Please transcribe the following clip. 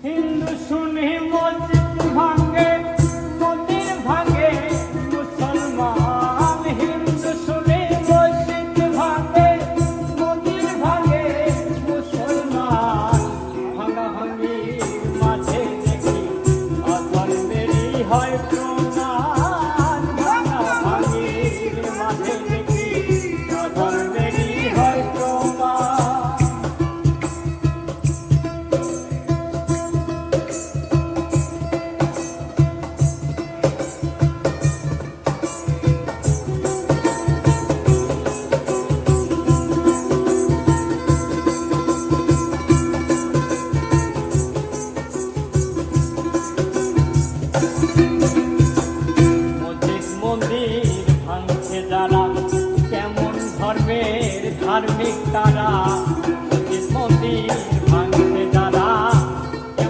হিন্দু শুনে মসজিদ ভাঙে, মন্দির ভাঙে মুসলমান। হিন্দু শুনে মসজিদ ভাঙে, মন্দির ভাঙে মুসলমান। ভাঙাভাঙির মাঝে দেখি অধর্মেরই হয় প্রমাণ। ভাঙাভাঙির মাঝে দেখি অধর্মেরই হয় প্রমাণ। মন্দির ভাঙছে যারা, কেমন ধর্মের ধার্মিক তারা।